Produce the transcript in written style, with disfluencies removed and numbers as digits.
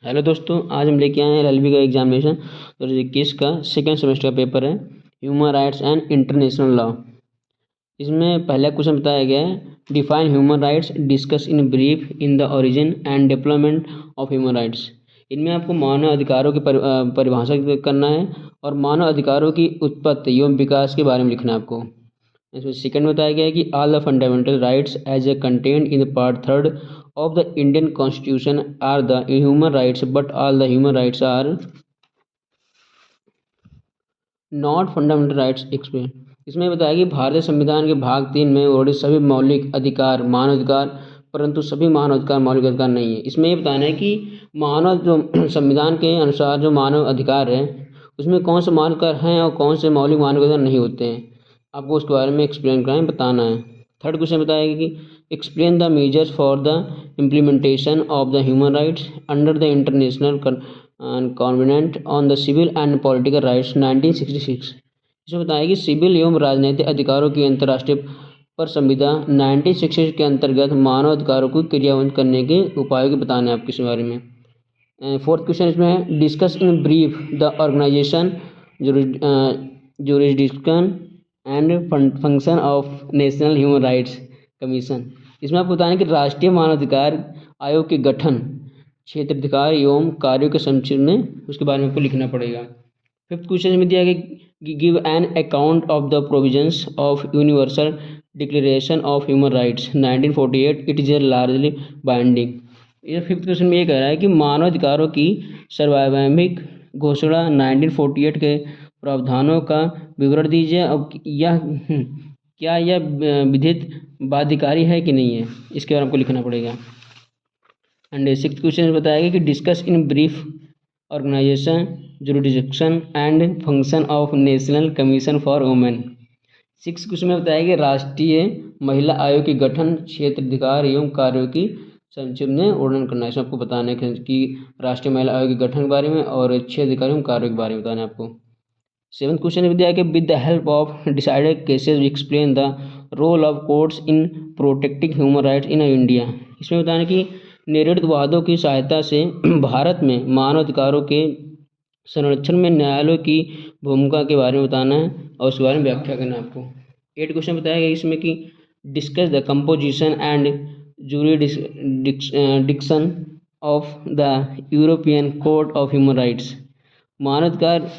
Hello दोस्तों, आज हम लेके आए हैं एलएलबी का एग्जामिनेशन 2021 का सेकेंड सेमेस्टर का पेपर है human rights and international law. इसमें पहला क्वेश्चन बताया गया है, define human rights, discuss in brief in the origin and development of human rights. इनमें आपको मानव अधिकारों की परिभाषा करना है और मानव अधिकारों की उत्पत्ति एवं विकास के बारे में लिखना है आपको। इसमें सेकंड बताया गया है कि all the fundamental rights as a content in the part third of the Indian constitution are the human rights but all the human rights are not fundamental rights explain. इसमें बताया कि भारतीय संविधान के भाग 3 में वर्णित सभी मौलिक अधिकार मानव अधिकार, परंतु सभी मानव अधिकार मौलिक अधिकार नहीं है। इसमें ये बताना है कि मानव जो संविधान के अनुसार जो मानव अधिकार है उसमें कौन से मानव अधिकार हैं और कौन से मौलिक मानव अधिकार नहीं होते हैं। आपको उसके बारे में एक्सप्लेन कराएं, बताना है। थर्ड क्वेश्चन बताएगा कि explain the measures for the implementation of the human rights under the international covenant on the civil and political rights 1966। इसमें बताया कि सिविल एवं राजनीतिक अधिकारों की अंतर्राष्ट्रीय पर संविदा 1966 के अंतर्गत मानव अधिकारों को क्रियान्वित करने के उपायों के बताने आपके इस बारे में। फोर्थ क्वेश्चन इसमें है, discuss in brief the organization jurisdiction and function of national human rights commission. इसमें आपको बताना है कि राष्ट्रीय मानवाधिकार आयोग के गठन, क्षेत्राधिकार एवं कार्यों के संक्षिप्त में उसके बारे में आपको लिखना पड़ेगा। फिफ्थ क्वेश्चन में दिया गया, give an account of the provisions of universal declaration of human rights 1948, it is a largely binding. ये फिफ्थ क्वेश्चन में ये कह रहा है कि मानवाधिकारों की सार्वभौमिक घोषणा 1948 के प्रावधानों का विवरण दीजिए। अब यह क्या यह विधित बाध्यकारी है कि नहीं है, इसके बारे में आपको लिखना पड़ेगा। एंड सिक्स्थ क्वेश्चन बताएगा कि discuss in brief organization jurisdiction and function of national commission for women. Six question में बताया कि राष्ट्रीय महिला आयोग के गठन, क्षेत्राधिकार एवं कार्यों की संक्षिप्त में वर्णन करना है। इसमें आपको बताना है कि राष्ट्रीय महिला आयोग के गठन के बारे में और क्षेत्राधिकार एवं कार्यों के बारे में बताना है आपको। सेवंथ क्वेश्चन में दिया कि with the help of decided cases explain the role of courts in protecting human rights in India. इसमें बताना कि निर्णीत वादों की सहायता से भारत में मानव अधिकारों के संरक्षण में न्यायालयों की भूमिका के बारे में बताना है और उसके बारे में व्याख्या करना है आपको। 8 क्वेश्चन बताया गया इसमें कि discuss the composition and jurisdiction of the European court of human rights. मानवाधिकार